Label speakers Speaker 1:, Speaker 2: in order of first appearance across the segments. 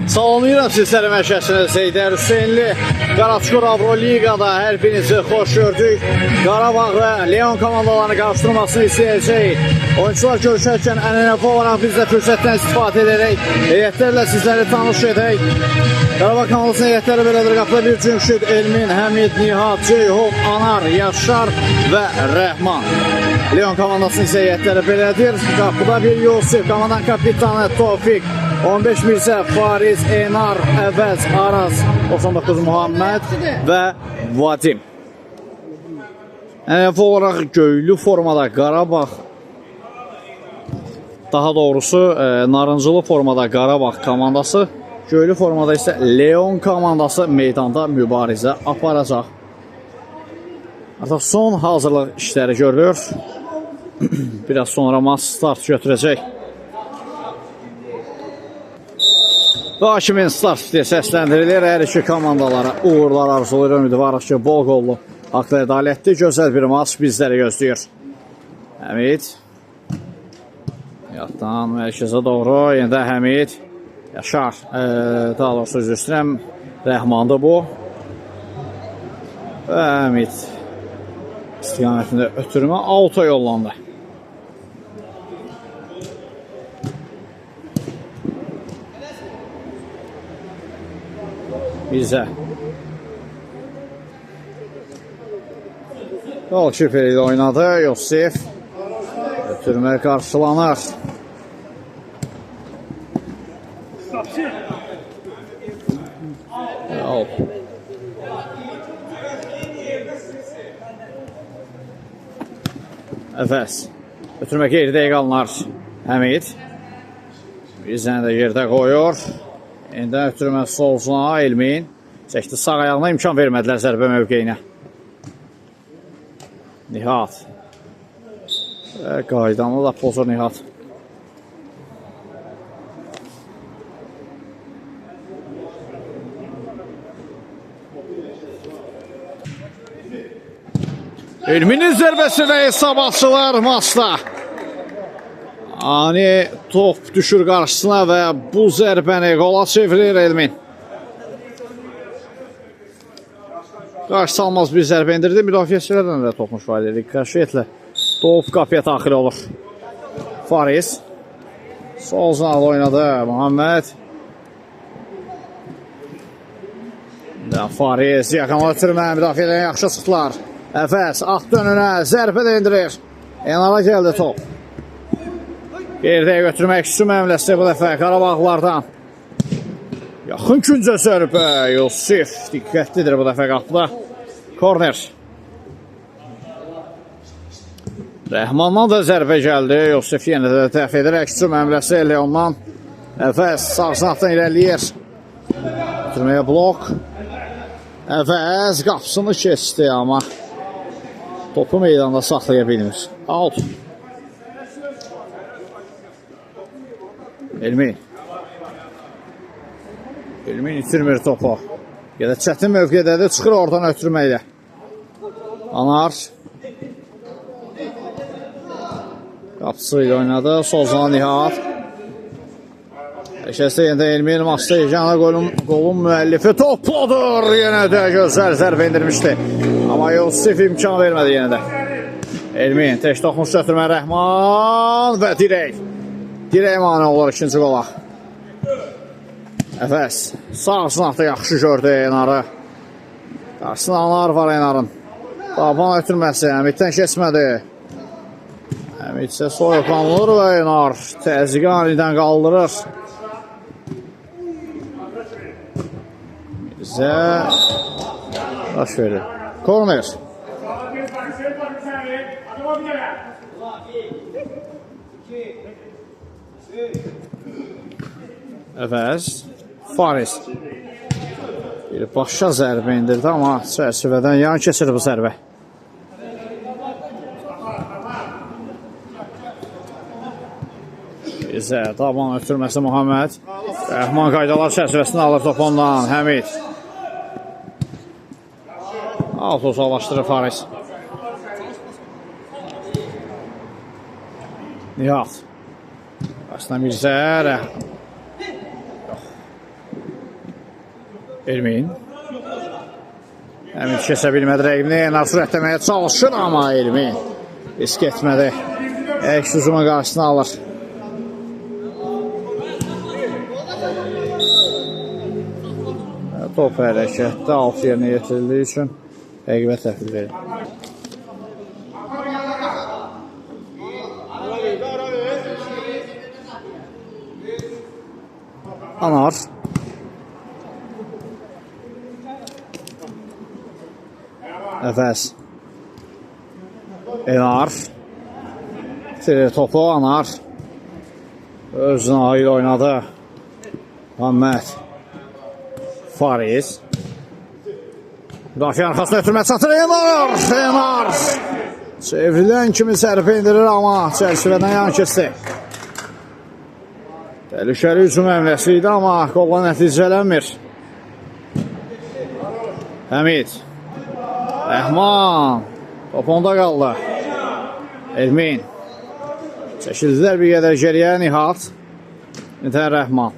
Speaker 1: Salamlayıram sizləri məşəsinə Zeydər Hüseynli. Qaraçukur Avroligada hər birinizi xoş gördük. Qarabağ və Leon komandalarını qarşıdurmasını istəyəcək. Oyuncular görüşərkən ənənəvi olaraq biz də fürsətdən istifadə edərək heyətlərlə sizləri tanış edək. Qarabağ komandasının heyətləri belədir. Qapıda bir Cümşüd, Elmin, Həmid, Nihat, Ceyhun, Anar, Yaşar və Rəhman. Leon komandasının isə heyətləri belədir. Qapıda bir Yusuf, komandanın kapitanı Tofiq, 15 Mirzə, Fariz, Enar, Əvəz, Araz, 99 Muhammed və Vadim. Ənənəvi olaraq göylü formada Qarabağ, daha doğrusu narıncılı formada Qarabağ komandası, göylü formada isə Leon komandası meydanda mübarizə aparacaq. Artıq son hazırlıq işləri görülür. Biraz sonra maç start götürəcək. Və hakimin start fiti səsləndirilir. Hər iki komandalara uğurlar arzulayır. Ümidvarıq ki, bol qollu, haqlı ədalətli, gözəl bir maç bizləri gözləyir. Həmid. Yatdan mərkəzə doğru. Yenə də Həmid. Yaşar. Daha doğrusu üzr istəyirəm. Rəhmandır bu. Və Həmid istiqamətində ötürmə auto yollandı. Bizə Golkiper ilə oynadı Yusuf. Ötürmə qarşılanır. Əvəz. Ötürmə geridə qalınır Həmid. Bizdən də yerdə qoyur. İndi ötürmə solcuna Elmin. Çəkdi sağ ayağına, imkan vermədilər zərbə mövqeyinə. Nihat. Qaydanlı da pozur Nihat. Elminin zərbəsi və hesab açılar maçda. Ani top düşür qarşısına və bu zərbəni qola çevirir Elmin. Qarşı almaz bir zərbə indirdi. Müdafiəçilərdən də topmuş var edik. Qəşiyyətlə top qapıya daxil olur. Fariz. Sol zanlı oynadı Muhammed. Fariz yaxınla ötürmə. Müdafiədən yaxşı çıxdılar. Əfəs at dönünə zərbə də indirir. Enala gəldi top. Geridə götürmək üçün məmləsi bu dəfə Qarabağlardan. Yaxın küncə zərbə. Yusuf diqqətlidir bu dəfə qapıda. Korner. Rəhmandan da zərbə gəldi. Yusuf yenə də dəf edərək üçün məmləsi Leondan. Əvəz sağ sınaqdan irəliyir. Götürməyə blok. Əvəz qapısını keçdi amma topu meydanda saxlaya bilmir. Out. Elmin. Elmin itirmir topu. Ya da çətin mövqedədir, çıxır oradan ötürməklə. Anar. Qapısı ilə oynadı. Solzana Nihat. Əşəsə yenə də Elmin maçda yeganə qolun müəllifi topladır. Yenə də gözəl zərbə indirmişdi. Amma Yusuf imkan vermədi yenə də. Elmin tək toxmuş götürmə Rəhman və dirək. Dirək mani olur ikinci qola. Əfəs. Sağ sınaqda yaxşı gördü Enarı. Qarşısında Anar var Enarın. Taban ötürməsi. Həmiddən keçmədi. Həmid isə soyuqlanılır və Enar təzyiqi anidən qaldırır. Bizə baş verir. Korner. Əvəz. Fariz. Bir başa zərbə indirdi, amma çərçivədən yan keçir bu zərbə. Bizə taban ötürməsi Muhammed. Rəhman qaydalar çərçivəsini alır top ondan. Həmid. Alt uzaqlaşdırır Fariz. Nihat. Qarşısına Mirzə. Elmin. Həmin kəsə bilmədi rəqibini. Enar sürətləməyə çalışır, amma Elmin risk etmədi. Əks hücuma qarşısını alır. Top hərəkətdə alt yerinə yetirildiyi üçün rəqibə təhvil verir. Anar. Əfəs. Enar. Bitirir topu Anar. Özünə ayır oynadı. Muhammed. Fariz. Müdafiə arxasına ötürmə çatır Enar. Enar. Çevrilən kimi sərpə indirir, amma çərçivədən yan keçdi. Təhlükəli hücum əmləsi idi, amma qolla nəticələnmir. Həmid. Rəhman. Top onda qaldı. Elmin. Çəkildilər bir qədər geriyə. Nihat. Nitən Rəhman.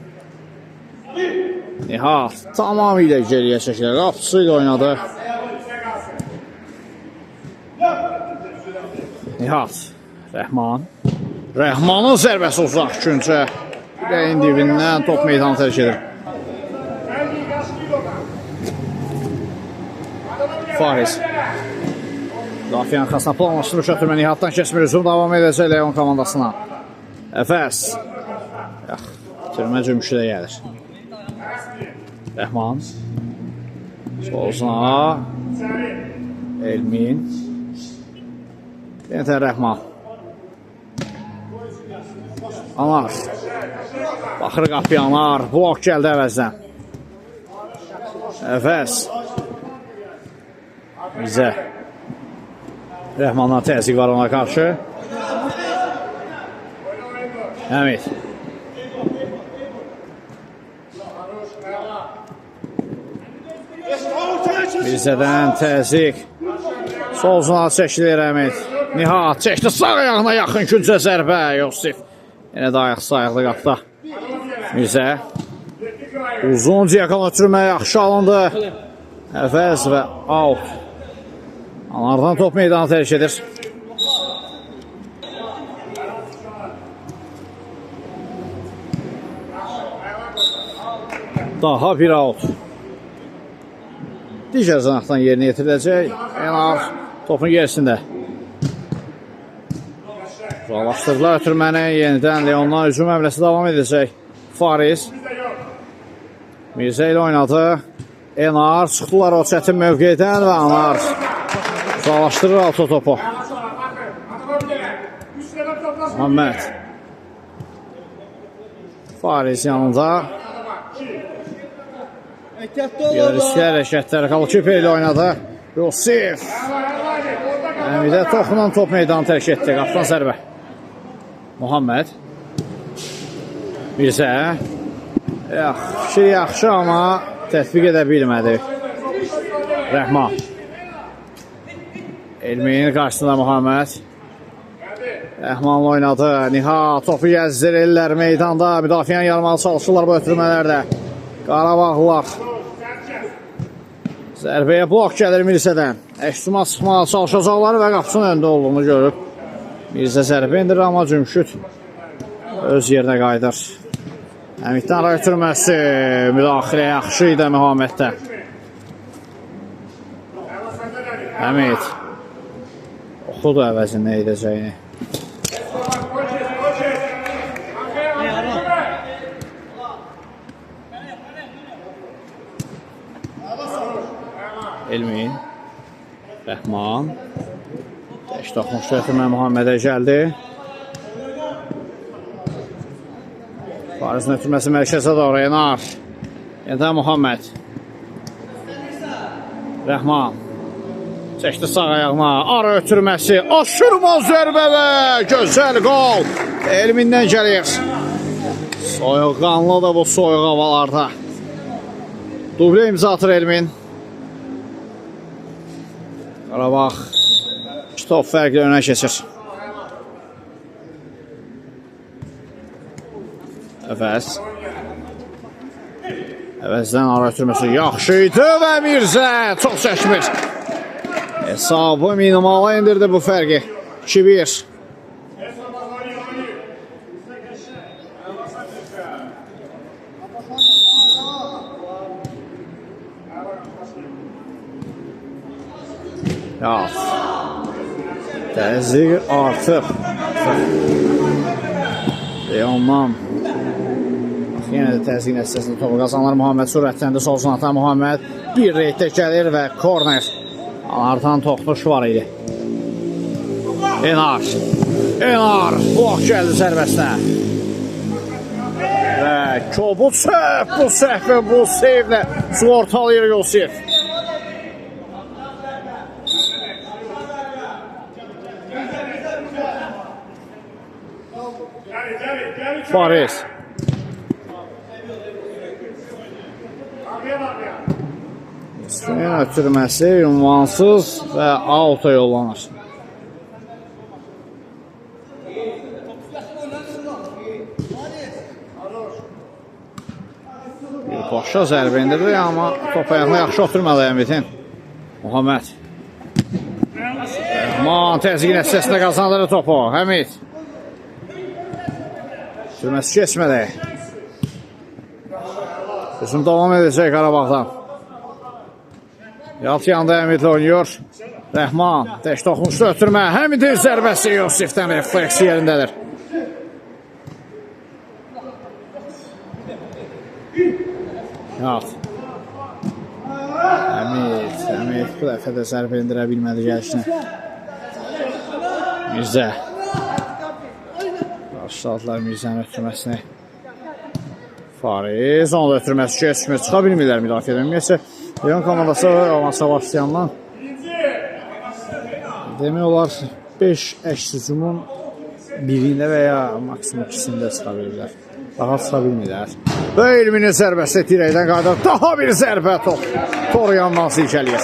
Speaker 1: Nihat tamamilə geriyə çəkilir. Qapısı ilə oynadı. Nihat. Rəhman. Rəhmanın zərbəsi uzaq küncə. Rəyin dibindən top meydanı tərk edir. Fariz. Müdafiənin arxasına planlaşdırmış ötürmə Nihatdan keçmir. Hücum davam edəcək Leon komandasına. Əfəs. Türmə cümşüdə gəlir. Rəhman. Solzuna. Elmin. Yenətən Rəhman. Anar. Baxır qapıya Anar. Blok gəldi əvəzdən. Əfəs. Bizə. Rəhmandan təzyiq var ona qarşı. Həmid. Bizədən təzyiq. Sol zona çəkilir Həmid. Nihat çəkdi sağ ayağına yaxın küncə zərbə. Yosif. Yenə də ayaq sayıqlı qapda. Bizə. Uzun diagonal ötürmə yaxşı alındı. Əfəz və out. Anardan top meydanı tərk edir. Daha bir out. Digər zanaqdan yerinə yetiriləcək. Enar topun gerisində. Uzaqlaşdırdılar ötürməni. Yenidən Leondan hücum əmləsi davam edəcək. Fariz. Mirzə ilə oynadı. Enar çıxdılar o çətin mövqeydən və Anar uzaqlaşdırır altı topu. Muhammed. Fariz yanında. Riskli hərəkətlər. Kalkiper ilə oynadı. Yosif. Əmidə toxunan top meydanı tərk etdi. Qapdan zərbə. Muhammed. Mirzə. Fikir yaxşı, amma tətbiq edə bilmədi. Rəhman. Elmin qarşısında Muhammed. Rəhmanla oynadı. Nihat topu gəzdirirlər meydanda. Müdafiən yarmalı çalışırlar bu ötürmələrdə. Qarabağlılar. Zərbəyə blok gəlir Mirzədən. Əksuma çıxmağa çalışacaqlar və qapısının öndə olduğunu görüb. Mirzə zərbə indirir, amma Cümşüd öz yerinə qayıdır. Həmiddən ara götürməsi. Müdaxilə yaxşı idi Muhammeddə. Həmid. Oxudu əvəzin nə edəcəyini. Elmin. Rəhman. Təş toxunuşda ötürmə Muhammedə gəldi. Farizin ötürməsi mərkəzə doğru. Enar. Yenə Muhammed. Rəhman. Çəkdi sağ ayağına. Ara ötürməsi. Aşırma zərbə və gözəl qol. Elmindən gəlir. Soyuqqanlı da bu soyuq havalarda. Dublə imza atır Elmin. Qarabağ 2 top fərqlə önə keçir. Əfəs. Əvəzdən ara ötürməsi yaxşı idi və Mirzə çox çəkmir. Hesabı minimala indirdi bu fərqi. 2-1. Ya, təzyiq artıq. Ondan yenə də təzyiq nəticəsində topu qazanır. Muhammed sürətləndi, sol sınatan Muhammed bir reytdə gəlir və korner. Artan toxtuş var idi. Enar blok gəldi sərbəstə. Və Kobud səhv, bu səhv və bu seyvlə sığortalayır Yusif. Faris. İstəyən ötürməsi ünvansız və auto yollanır. Bir başa zərbə indirdi, amma top ayağına yaxşı oturmadı Həmidin. Muhammed. Aman təzyiq nəticəsində qazanır topu. Həmid. Sürməsi keçmədi. Hücum davam edəcək Qarabağdan. Yalt yanda Həmidlə oynuyor. Rəhman, tək toxunuşda ötürmə. Həmidin zərbəsi Yusifdən refleks yerindədir. Yalt. Həmid bu dəfə də zərbə indirə bilmədi gəlişinə. Mirzə. Başladılar Mirzənin ötürməsini. Fariz, onu da ötürməsi keçmir. Çıxa bilmirlər müdafiədən. Ümumiyyətcə, Leon komandası olmasa başlayandan demək olar 5 əks hücumun birində və ya maksimum ikisində çıxa bilirlər. Daha çıxa bilmirlər. Və Elminin zərbəsi dirəkdən qayıdır. Daha bir zərbə top. Tor yandan silkəliyir.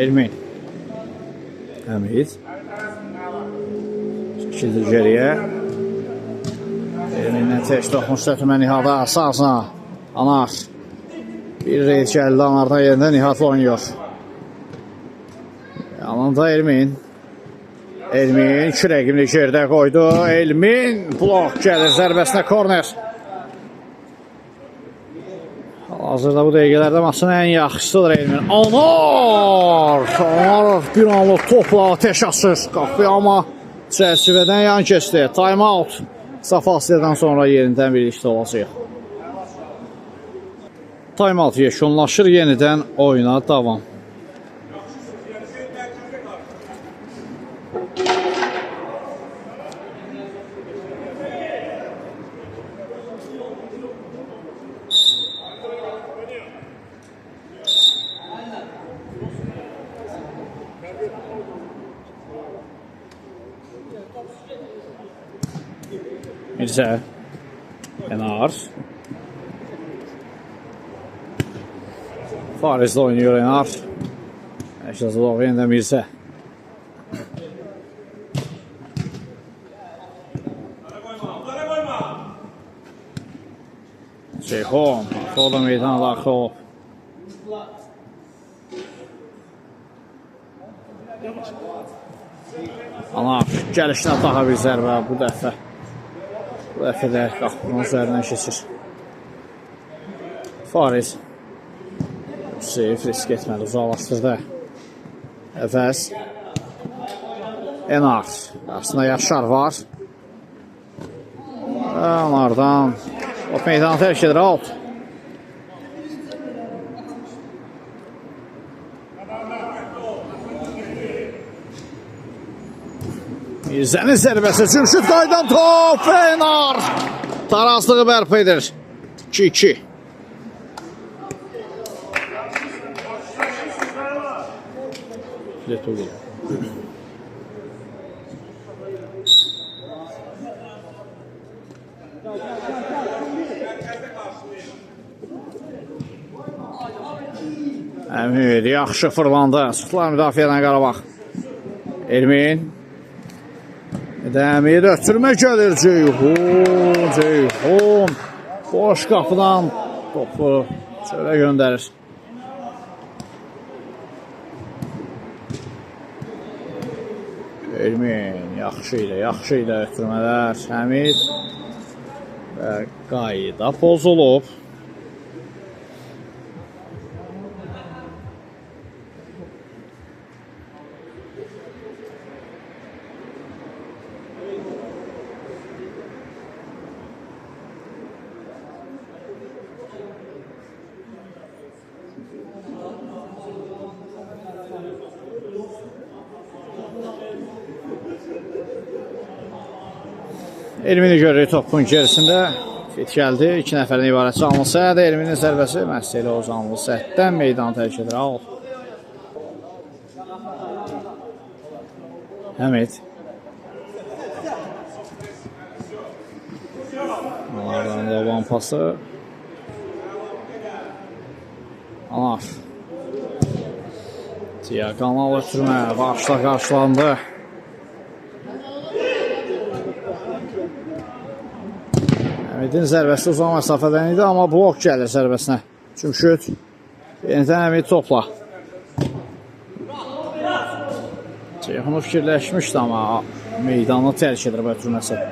Speaker 1: Elmin. Həmid. Çəkildi geriyə. Elmindən tək toxunuşda ötürmə Nihada Sazna. Anar. Bir reyd gəldi Anardan yerində Nihadla oynuyor. Yanında Elmin. Elmin 2 rəqimli yerdə qoydu. Elmin blok gəlir zərbəsinə korner. Hazırda bu dəqiqələrdə maçın ən yaxşısıdır Elmin. Anar bir anlıq topla ateş açır qapıya, amma çərçivədən yan keçdi. Time out. Qısa fasilədən sonra yenidən birlikdə olacaq. Time out yekunlaşır, yenidən oyuna davam. Mirzə, Enar. Fariz'le oynuyor Enar. Eşazılov yeniden Mirzə. Ceyhun, o da meydana daxil olub. Anar, gəlişinə daha bir zərbə bu dəfə. Bu dəfə də qapının üzərindən keçir. Fariz. Seyf risk etməli, uzaqlaşdırdı. Əfəz. Enar. Aslında Yaşar var. Onlardan o meydanı tərk edir, alt. Mirzənin zərbəsi, Cümşüd qaydan top, Enar. Tarazlığı bərpa edir. 2-2. Əmir yaxşı fırlandı. Çıxdılar müdafiədən Qarabağ. Ermin. Dəmir ötürmə gəlir Ceyhun. Boş qapıdan topu çölə göndərir. Ermin yaxşı ilə ötürmələr. Həmid və qayda pozulub. Ermini görürük topun içerisində. Fit gəldi. 2 nəfərin ibarət canlısı. Erminin zərbəsi məhz elə o canlı səhətdən meydanı tərk edir. Al. Həmid. Onlardan da van pası. Anar. Diagonal ötürmə. Başla qarşılandı. Həmidin zərbəsi uzun məsafədən idi, amma blok gəlir zərbəsinə. Cümşüd. Yenidən Həmid topla. Ceyhunu fikirləşmişdi, amma meydanı tərk edir ötürməsi.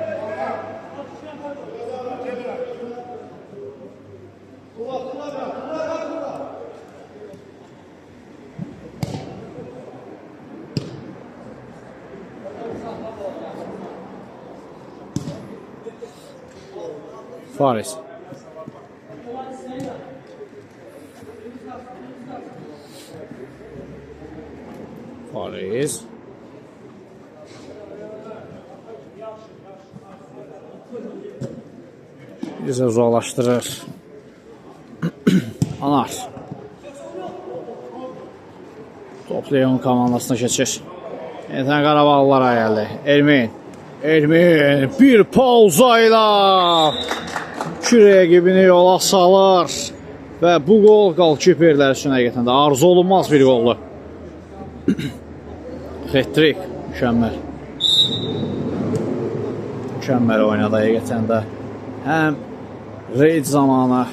Speaker 1: Fariz. Bizə uzaqlaşdırır. Anar. Top Leon komandasına keçir. Yenidən Qarabağlılara gəldi. Ermin bir pauza ilə rəqibini yola salır və bu qol qalkiperlər üçün həqiqətən də arzu olunmaz bir qoldur. Hat-trick mükəmməl. Mükəmməl oynadı həqiqətən də. Həm reyd zamanı,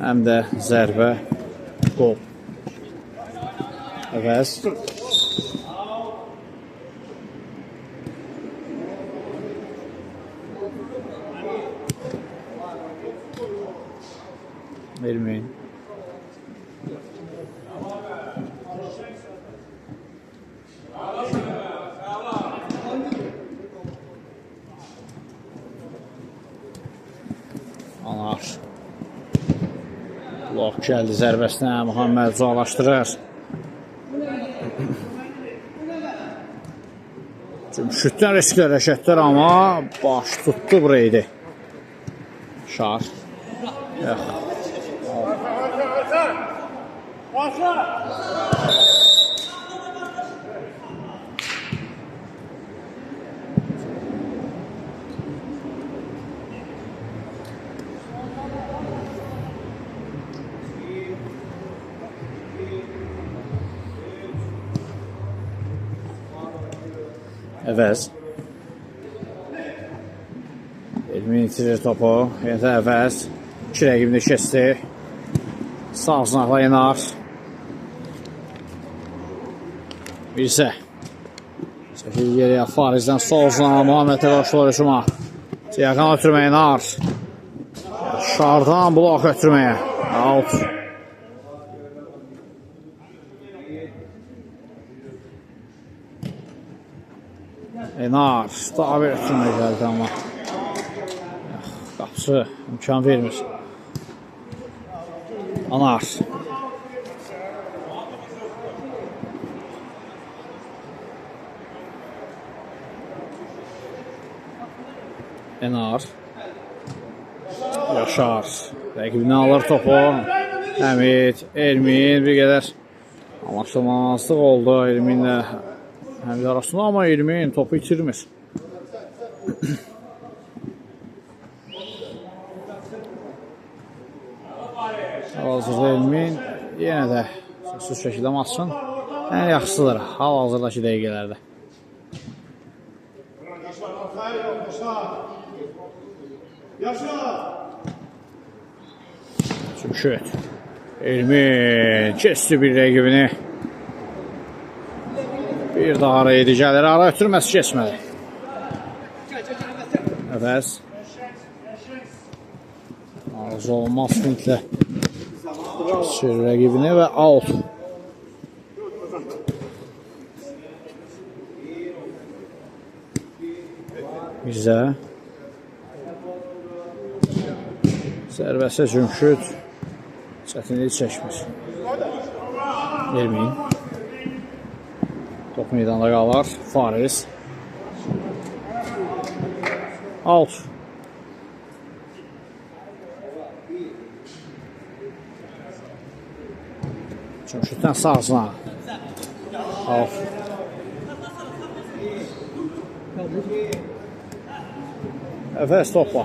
Speaker 1: həm də zərbə, qol. Əvəz. Ermin. Anar. Blok gəldi zərbəsinə. Muhammed uzaqlaşdırır. Cümşüddən riskli hərəkətlər, amma baş tutdu buraydı. Şar. Yox. Əvəz. Ermin itirir topu. Yenə Əvəz. 2 rəqibini kəsdi. Sağ sınaqla Yenar. Mirzə. Çəkil geriyə Farizdən sol sınaqla Muhammed'ə qarşılar hücuma. Diagonal ötürməyə Yenar. Şardan blok ötürməyə. Out. Yenar. Daha bir ötürməyə gəldi, amma qapısı imkan vermir. Anar. Enar. Yaşar. Rəqibini alır topu. Həmid. Ermin bir qədər anlaşılmazlıq oldu Erminlə Həmid arasında, amma Ermin topu itirmir. Hal-hazırda Ermin yenə də sözsüz şəkildə maçın ən yaxşısıdır hal-hazırdakı dəqiqələrdə. Cümşüd. Elmi kesti bir rəqibini. Bir daha ara yedi gəlir. Ara ötürməsi keçmədi. Əvəz. Arzu olmaz Fintlə. Kesir rəqibini və out. Bizə. Zərbəsə Cümşüd. Çətinlik çəkmir. Elmin. Top meydanda qalır. Fariz. Out. Cümşüddən sağsına. Out. Əvəz topla.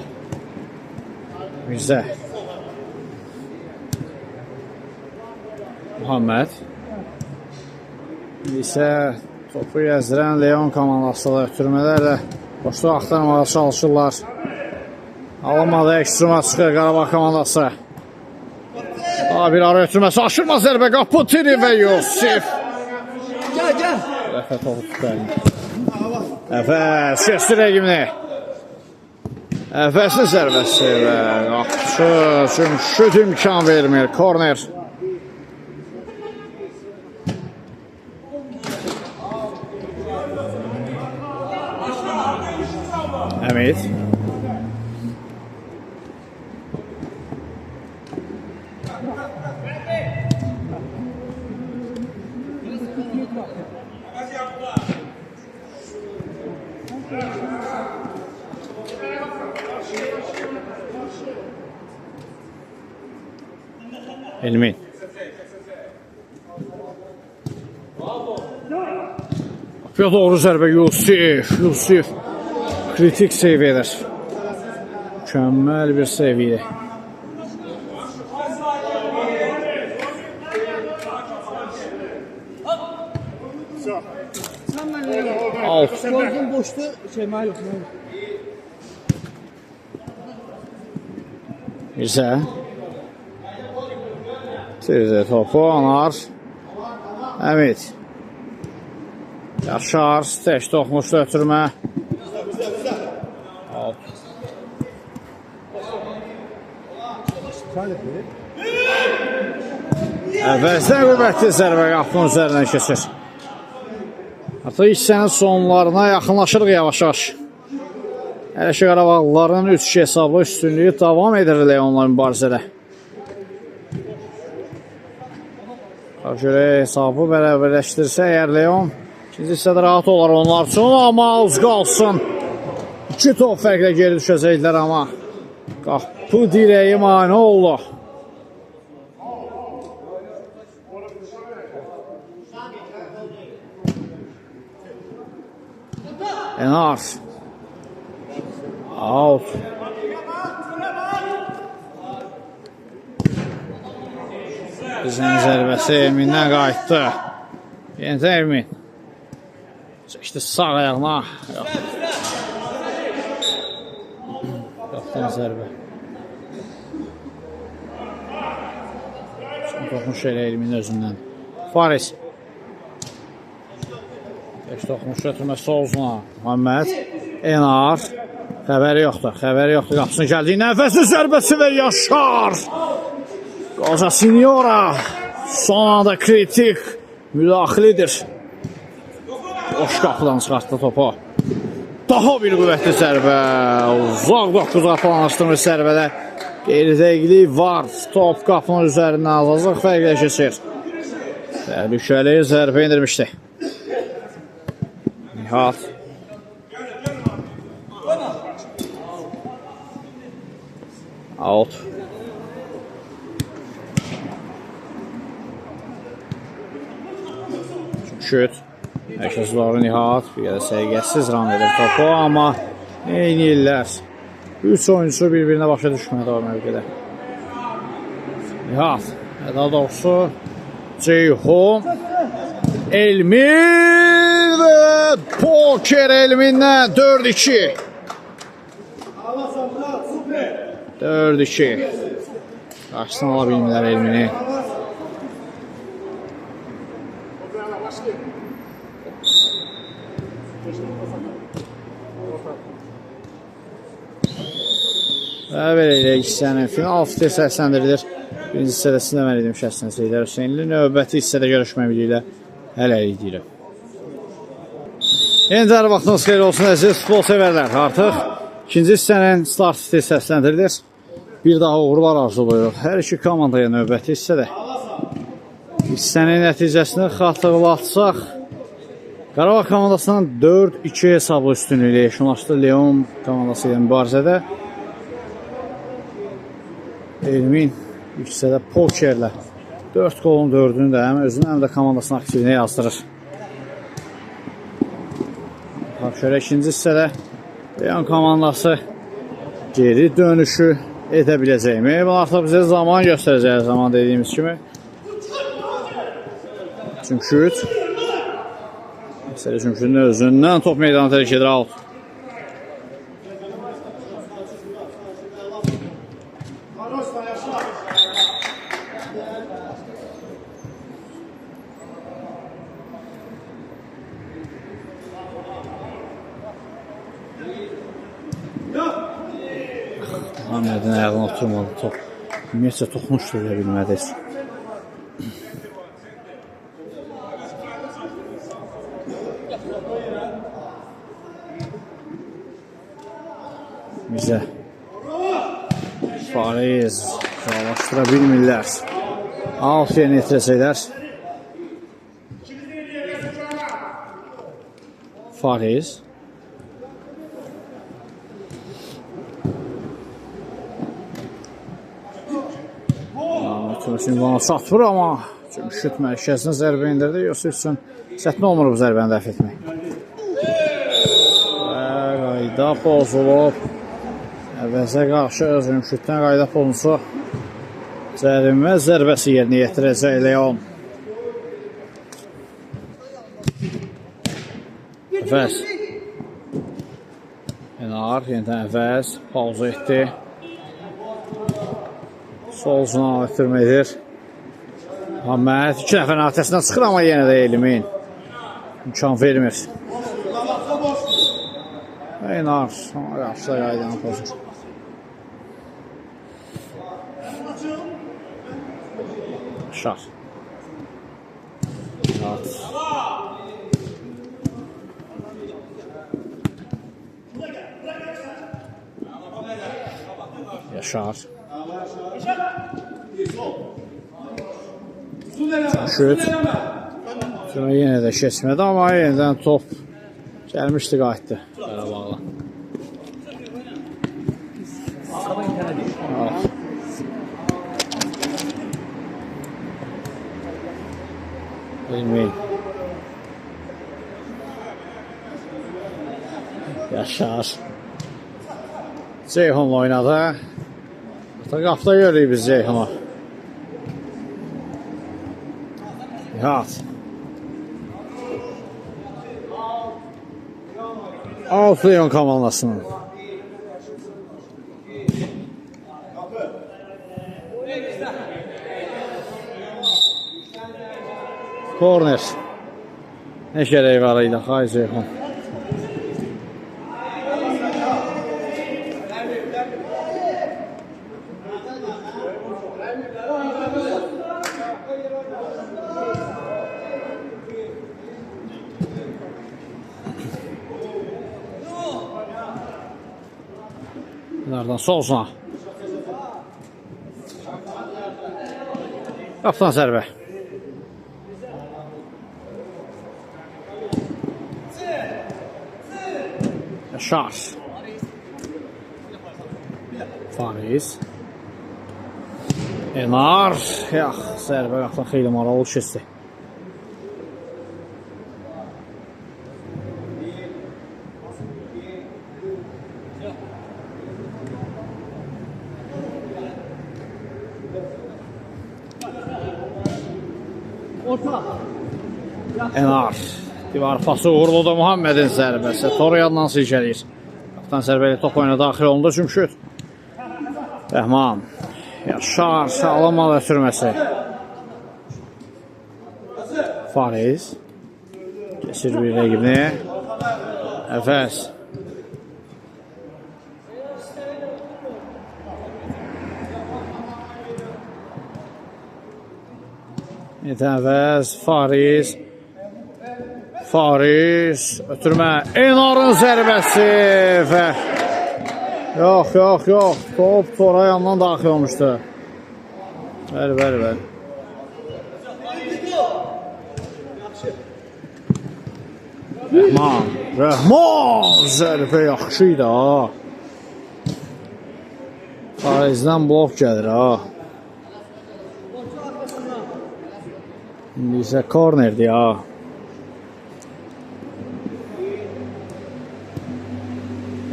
Speaker 1: Bizə. Muhammed. İsə topu gəzdirən Leon komandası da ötürmələrlə boşluq axtarmağa çalışırlar. Alınmadı, ekstrema çıxır Qarabağ komandası. Daha bir ara ötürməsi, aşırma zərbə, qapı Tiri və Yusif. Rəfət olub tutayım. Əfəs, kəstir rəqimini. Əfəsin zərbəsi və qapıcı Cümşüd imkan vermir. Korner. Həmid. Elmin. Yapıyor doğru zərbə Yusif. Kritik seviyedir. Mükemmel bir seviye. Alt.
Speaker 2: Boştu malum.
Speaker 1: Güzel. Tezde topu anar. Evet. Yaşar. Tək toxmuşdu ötürmə. Əvəzdən qüvvətli zərbə qapının üzərindən keçir. Artıq hissənin sonlarına yaxınlaşırıq yavaş-yavaş. Hələ ki Qarabağlıların 3-2 hesablı üstünlüyü davam edir Leonla mübarizədə. Görə hesabı bərabərləşdirsə əgər Leon ikinci hissədə rahat olar onlar üçün, amma az qalsın. 2 top fərqlə geri düşəcəklər amma qapı dirəyi mane oldu. Enar. Out. Bizim zərbəsi Elmindən qayıtdı. Yenə Elmin. Çəkdi sağ ayağına. Yoxdan zərbə. Son toxmuş elə Elmin özündən. Fariz. Beş toxmuş götürməsi solzuna. Muhammed. Enar. Xəbəri yoxdur. Qapısına gəldiyi nəfəsi zərbəsi və Yaşar. Qoca Signora. Son anda kritik müdaxilidir. Boş qapıdan çıxartdı topu. Daha bir qüvvətli zərbə. Uzaq 9 qapılanışdırmış zərbədə. Qeyri-dəqiqlik var. Top qapının üzərindən azazıq fərqlə keçir. Təhlükəli zərbə indirmişdi. Nihat. Out. Cümşüd. Mərkəz doğru Nihat. Bir qədər səhiyyətsiz ram edir topu, amma eyni illər. 3 oyuncusu bir-birinə başa düşmədi o mövqedə. Nihat. Daha doğrusu Ceyhun. Elmir və Pol. Poker Elmin'den 4-2. 4-2. Qarşısını ala bilmirlər Elmini. Və belə ilə hissənin final fitr səsləndirilir. Birinci hissədə sizə mən edim şəxsən Seydər Hüseynli. Növbəti hissədə görüşmək ümidilə hələlik deyirəm. Yenəcəri vaxtınız xeyir olsun əziz futbol sevərlər. Artıq ikinci hissənin start fitr səsləndirilir. Bir daha uğurlar arzu buyuruq. Hər iki komandaya növbəti hissədə. Hissənin nəticəsini xatırlatsaq, Qarabağ komandasının 4-2 hesablı üstünlüyü yekunlaşdı Leon komandası ilə mübarizədə. Elmin ilk hissədə pokerlə 4 qolun 4-ünü də həm özünün həm də komandasının aktivini yazdırır. Şöyle ikinci hissədə Leon komandası geri dönüşü edə biləcəkmi? Bu artıq bizə zaman göstərəcək, zaman dediyimiz kimi. Cümşüd. Məsələ Cümşüdün özündən top meydana tərk edir, out. Ahmed'in ayağına oturmadı top. Ümumiyyətcə toxunuşdu deyə bilmədik. Bizə Fariz sağlaşdıra bilmirlər. Alt yerinə itirsəklər. Fariz Cümşüd bana satır, amma Cümşüd mərkəzinə zərbə indirdi, yoxsa üçün çətin olmur bu zərbəni dəf etmək. Qayda pozulub. Əvəzə qarşı Cümşüddən qayda pozulsa cərimə zərbəsi yerinə yetirəcək Leon. Əvəz. Enar, yenidən Əvəz pauza etdi. Sol uzun ötürməkdir. Ahmet 2 nəfərin artəsindən çıxır, amma yenə də Elmin imkan vermir. Enar qarşıda qaydanı pozur. Şar. Yaşar. Cümşüd. Yenə də keçmədi, amma yenidən top gəlmişdi, qayıtdı Qarabağla. Elmin. Yaşar. Ceyhun'la oynadı. Qapıda görürük biz Ceyhun'u. Nihat. Alt Leon komandasının. Korner. Ne gərək var idi, xay Ceyhun. Nereden solsuna. Qapıdan zərbə. Yaşar. Fariz. Enar. Yax, zərbə qapıdan xeyli maralı keçdi. Enar Divar pası uğurludur Muhammedin zərbəsi. Torreyanla silkələyir. Qaptan zərbəli top oyuna daxil olundu Cümşüd. Rəhman. Yaşar sağlam al ötürməsi. Fariz. Kesir bir rəqibini. Əfəs. Əfəs. Fariz. Fariz. Ötürmə. Enarın zərbəsi. Və yox. Top Torayandan daxil olmuşdu. Bəli. Rəhman zərbə yaxşı idi ha. Farizdən blok gəlir ha. İndi isə kornerdir ha.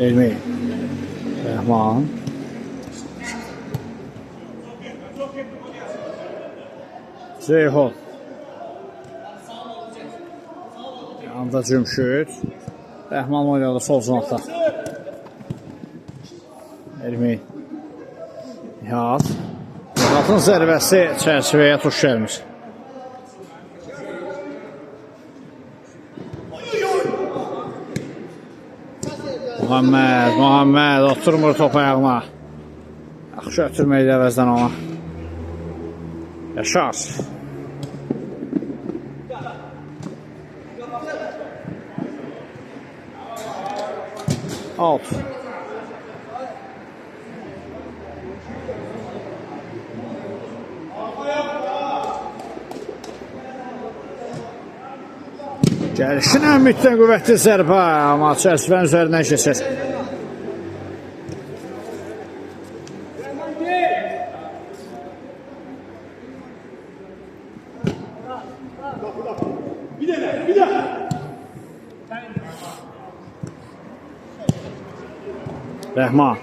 Speaker 1: Elmi. Rəhman. Ceyhun. Yanında Cümşüd. Rəhman oynadı sol cinatda. Elmi. Nihat. Nihatın zərbəsi çərçivəyə tuş gəlmiş. Muhammed oturmur top ayağına. Yaxşı ötürməkdə əvəzdən ona. Yaşar. Alt. Gəlişin əhmiddən qüvvətli zərbə, amma çərçivənin üzərindən keçir. Rəhman.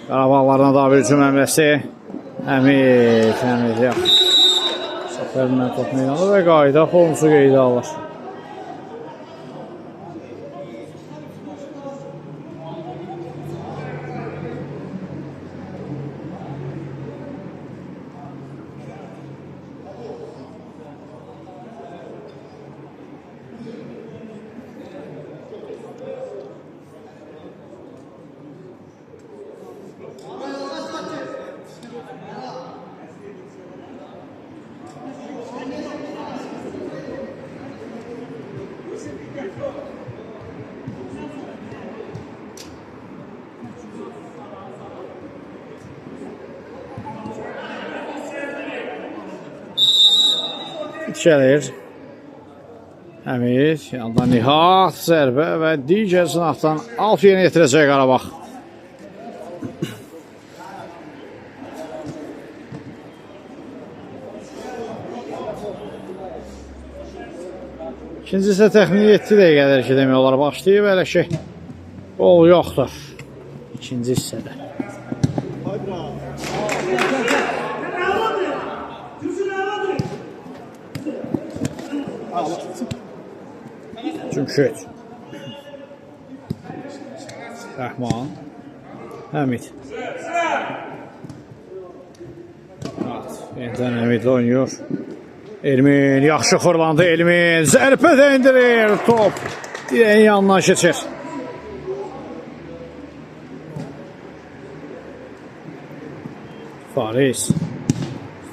Speaker 1: Qarabağlarına da bir hücum əmrəsi. Həmid, yox. Səfərindən top meydanı və qayda Holmesu qeydə alır. Gəlir. Həmid, yandan Nihat, zərbə və digər sınaqdan alt yeni yetirəcək Qarabağ. İkinci isə təxmini 7 dəqiqədir ki, demək olar başlayıb, hələ ki, gol yoxdur. İkinci hissədə. Cümşüd. Rəhman. Həmid. Yenidən Həmid oynuyor. Elmin yaxşı xırlandı. Elmin zərbə də indirir. Top dirəyin yanından keçir. Fariz.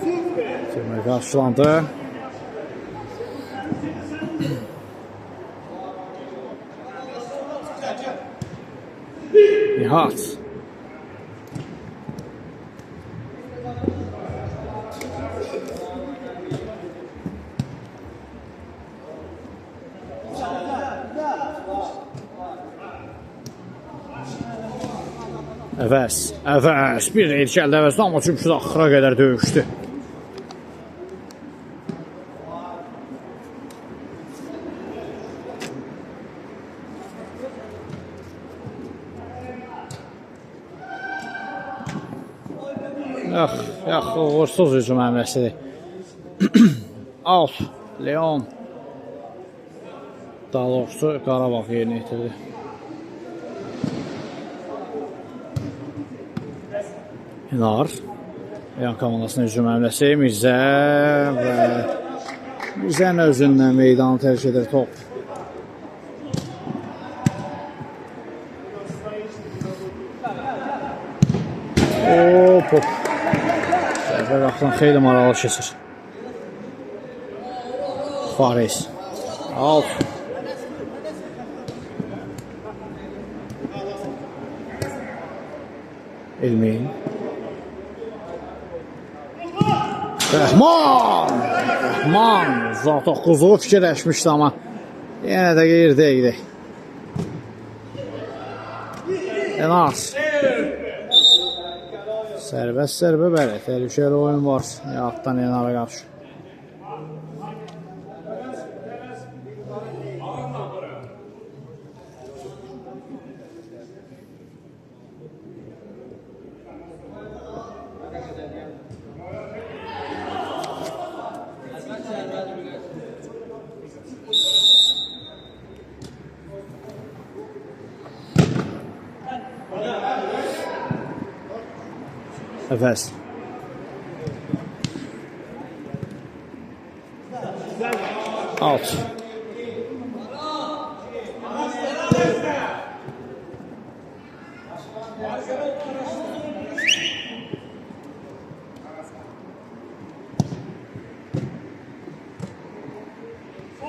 Speaker 1: Türmə qarşılandı. Nihat. Əvəz. Bir el gəldi əvəzdə, amma Cümşüd axıra qədər döyüşdü. Yox, uğursuz hücum əmrəsidir. Alt, Leon. Daha doğrusu Qarabağ yerinə yetirdi. Enar. Yan komandasının hücum əmləsi Mirzə və Mirzənin özündən meydanı tərk edir top. Hop. Zərbə vaxtdan xeyli maraqlı keçir. Fariz. Alt. Elmin. Rəhman! Rəhman! Uzaq 9'luğu fikirləşmişdi amma yenə də qeyir deyildi. Enas. Sərbəst zərbə bəli. Təhlükəli oyun var. Altdan Enara qarşı. Efes. Alt.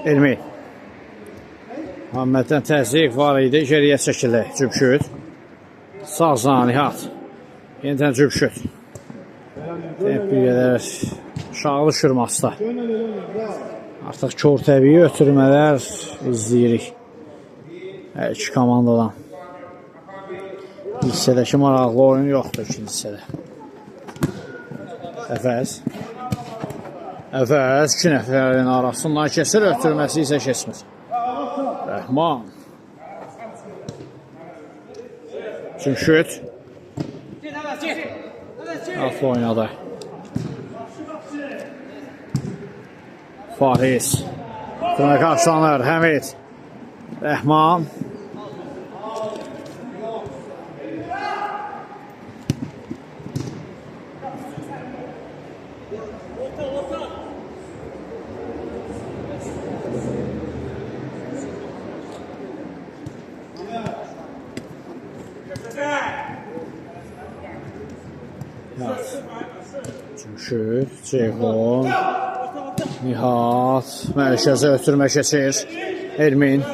Speaker 1: Elmi. Muhammeddən təzyiq var idi. Geriyə çəkildi. Cübşüt. Sağ Zanihat. Yenidən Cübşüt. Bir qədər aşağı düşürməsində. Artıq kör təbii ötürmələr izləyirik. İki komandadan. Hissədəki maraqlı oyun yoxdur ikinci hissədə. Əfəz. Əfəz 2 nəfərin arasından keçir, ötürməsi isə keçmir. Rəhman. Cümşüt. Atlı oynadı. Fariz. Buna qarşılanır. Həmid. Rəhman. Cümşüt, Ceyhun, Nihat, mərkəzə ötürmə keçir. Elmin.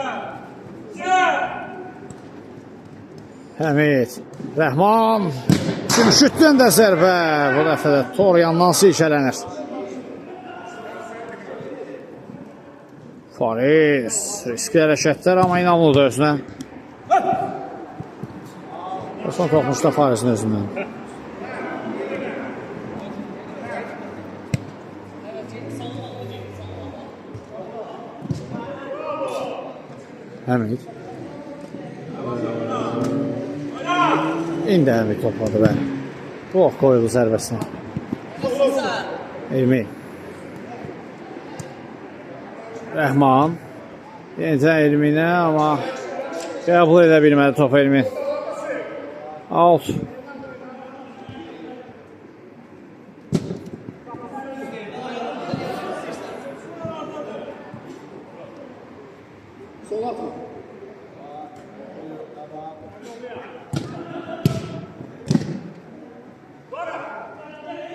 Speaker 1: Həmid. Rəhman. Cümşütdən də zərbə. Bu dəfə də tor yandan silkələnir. Fariz. Riskli hərəkətlər, amma inanmıdır özünə. Son toxunuşda Farizin özündən. Həmid. İndi Həmid topladı bəli. Blok qoyuldu zərbəsinə. Elmin. Rəhman. Yenidən Elminə, amma qəbul edə bilmədi top Elmin. Alt.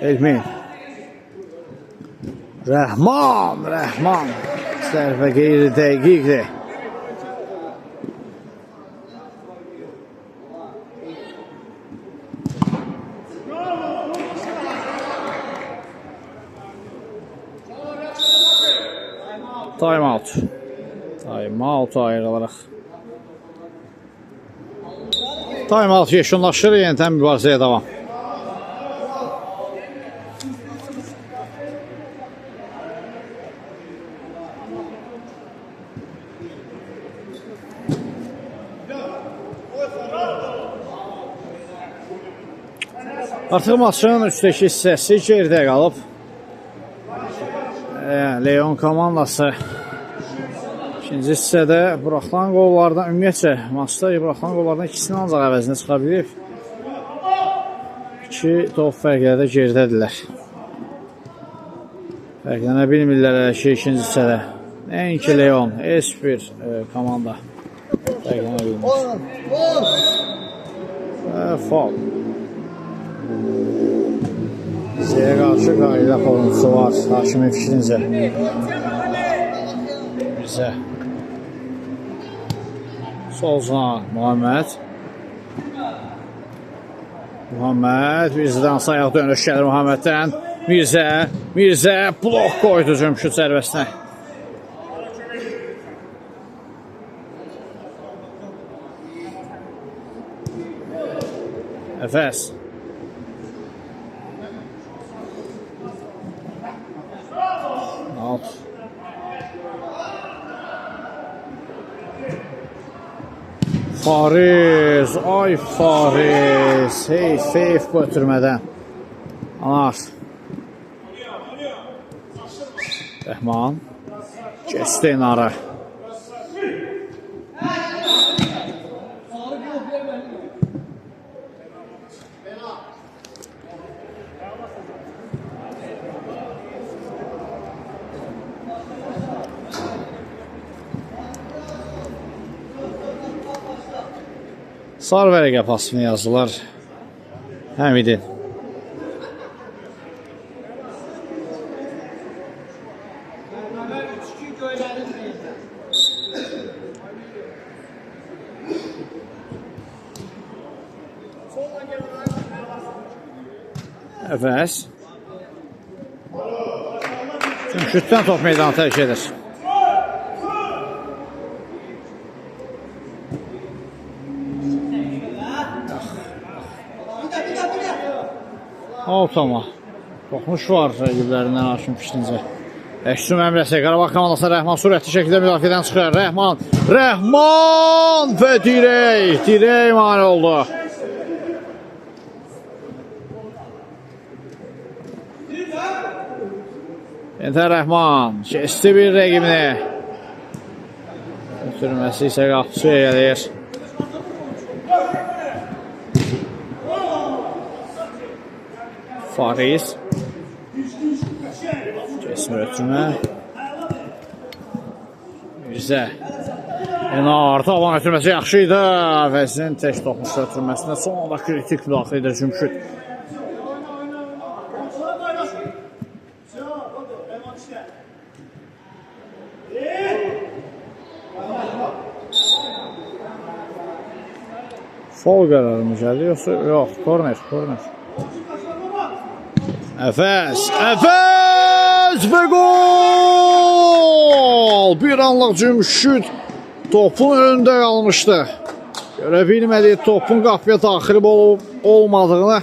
Speaker 1: Elmin. Rəhman. Zərbə qeyri dəqiqdir. Time out. Time out ayrılaraq. Time out yeşunlaşır, yenidən mübarizəyə davam. Artıq maçın üstəki hissəsi geridə qalıb. Leon komandası İkinci hissədə buraxılan qollardan, ümumiyyətcə, maçda buraxılan qollardan ikisini ancaq əvəzinə çıxa bilib. 2 top fərqləri də geridədirlər. Fərqlənə bilmirlər ki, ikinci hissədə. Nəinki Leon, S1 komanda fərqlənə bilmir. Və faul. Zəyə qarşı qayda pozuntusu var, hakimin fikrincə. Bizə. Solcan, Muhammed. Muhammed, Mirzədən sayaq dönüş gəlir Muhammeddən. Mirzə blok qoydu Cümşüd zərbəsinə. Əfəs. Alt. Fariz, ay Fariz, heyf götürmədən. Anar. Rəhman. Keçdi Enara. Sarı vərəqə pasını yazdılar Həmidin. Əfəs. Cümşüddən top meydanı tərk edir. Altama. Toxunuş var rəqiblərindən hakim fikrincə. Əksüm əmrəsə Qarabağ komandasına Rəhman sürətli şəkildə müdafiədən çıxır. Rəhman və dirək mani oldu. Enter Rəhman keçdi bir rəqibini. Götürməsi isə qapıcıya gəlir. Fariz. Kesmir ötürmə. Mirzə. Enar tavan ötürməsi yaxşı idi. Vəzin tək toxmuş ötürməsində son anda kritik müdaxilə edir Cümşüd. Fol qərarı mı gəldi yoxsa? Yox, korner. Əfəs və gol! Bir anlıq Cümşüd topun önündə qalmışdı. Görə bilmədik topun qapıya daxil olmadığını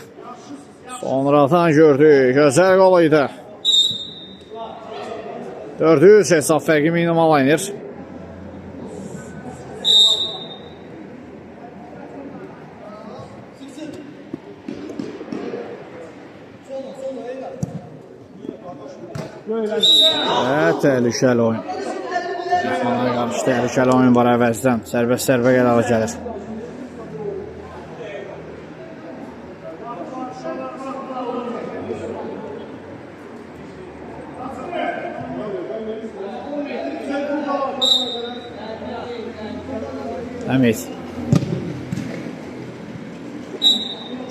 Speaker 1: sonradan gördük. Gözəl qol idi. 400 hesab fərqi minimalanır. Təhlükəli oyun. Ona qarşı təhlükəli oyun var əvəzdən. Sərbəst zərbə qərarı gəlir. Həmid.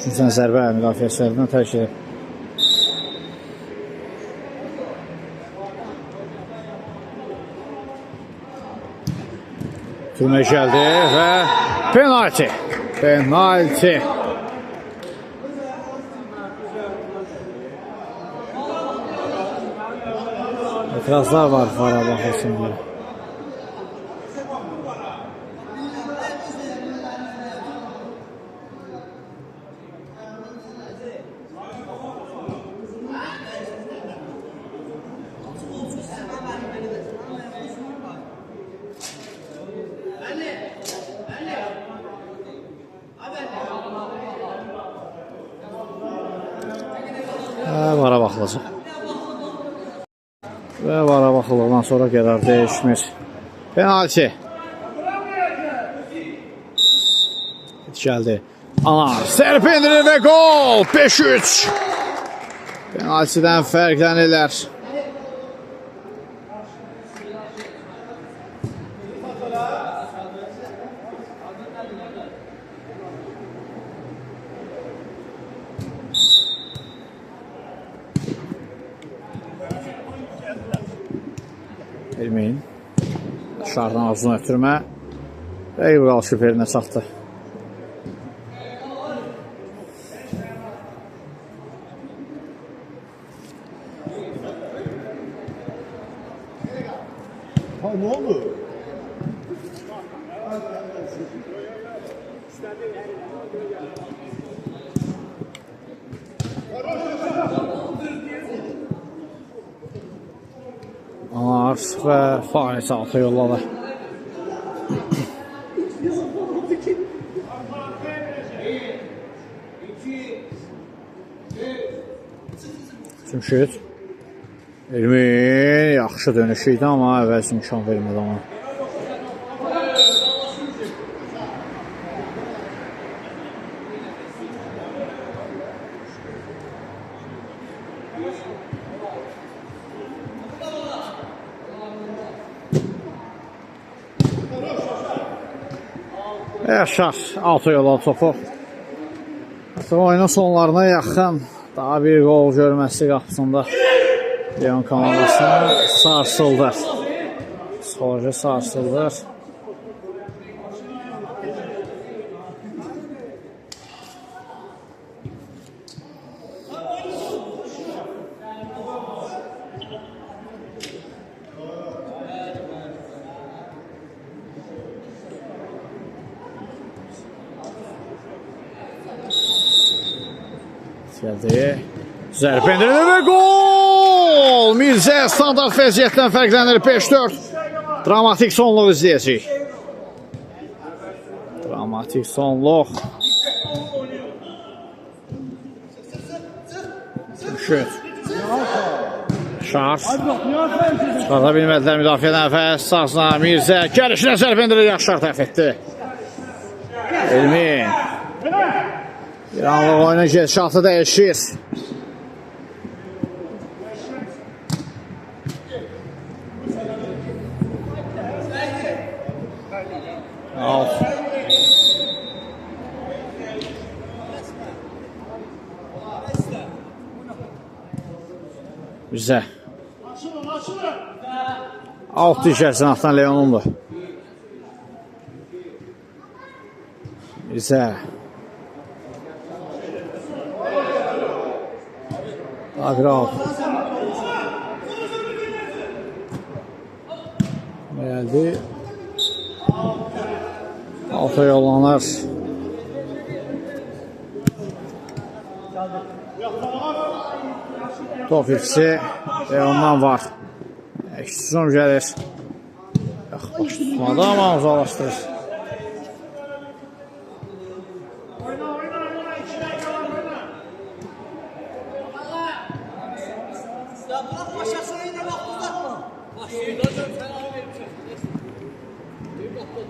Speaker 1: Üçüncü zərbə müdafiəçilərindən tərk edib. Türmə gəldi və penalti. İtirazlar var Qarabağ üçün. Vara baxılacaq. Və vara baxıldıqdan sonra qərar dəyişmir. Penalti. Gəldi. Anar sərf endirir və gol. 5-3. Penaltidən fərqlənirlər. Elmin dışarıdan uzun ötürmə rəqib qalışıb yerinə çatdı.
Speaker 2: Ne oldu?
Speaker 1: Anar və Faiz altı yolladı. Cümşüd. Elmin yaxşı dönüşü idi, amma əvvəl imkan vermədi ona. Yaşar altı yolladı topu. Artıq oyunun sonlarına yaxın daha bir gol görməsi qapısında Leon komandasına sarsıldı. Psixoloji sarsıldı. Gəldi. Zərbə endirildi və gol! Mirzə standart vəziyyətdən fərqlənir. 5-4. Dramatik sonluq izləyəcək. Dramatik sonluq. Şut. Şar. Çıxarda bilmədilər müdafiədən Əfəs. Sağsına Mirzə. Gəlişinə zərbə endirir. Yaşar tərəf etdi. Elmin. Bir anlıq oyunun gedişatı dəyişir. Alt. Bizə. Alt düşərsin altdan Leon'undur. Bizə. Agral. Geldi. Alta yollanır. Top ikisi ve ondan var. Ekstizon gelir. Baş tutmadı ama uzaklaştırır.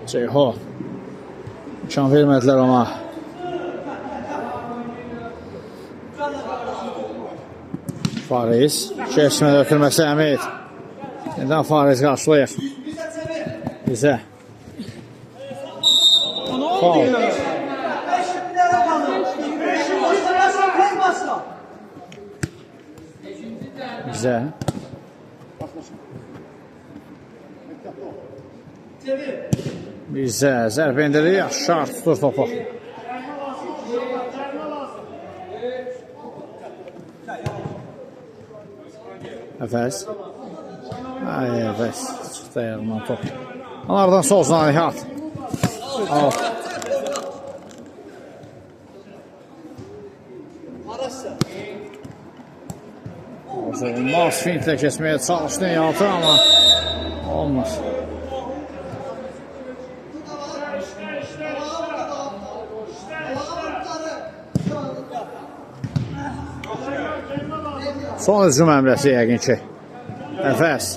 Speaker 1: Ceyho. İmkan vermədilər ona. Fariz. Keçmədə ötürməsi Əmid. Nədən Fariz qarşılayır? Bizə. Faul. Bizə. Bizə zərb endirir, Yaşar tutur topu. Əfəs. Əfəs çıxdı ayağından top. Onlardan solsuna Nihat. Alt. Olmaz, fintlə kesməyə çalışdı Nihatı, amma olmaz. Son hücum əmrəsi yəqin ki. Əfəs.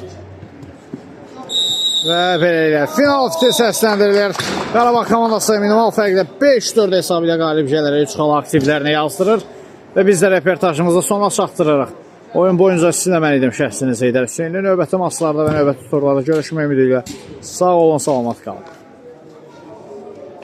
Speaker 1: Və belə elə final fiti səsləndirilir. Qarabağ komandası minimal fərqlə 5-4 hesabı ilə qalib gələrək 3 xal aktivlərini yazdırır. Və biz də reportajımızı sona çatdırırıq. Oyun boyunca sizinlə mən idim şəxsiniz Heydər Hüseynli. Növbəti maçlarda və növbəti turlarda görüşmək ümidi ilə sağ olun, salamat qalın.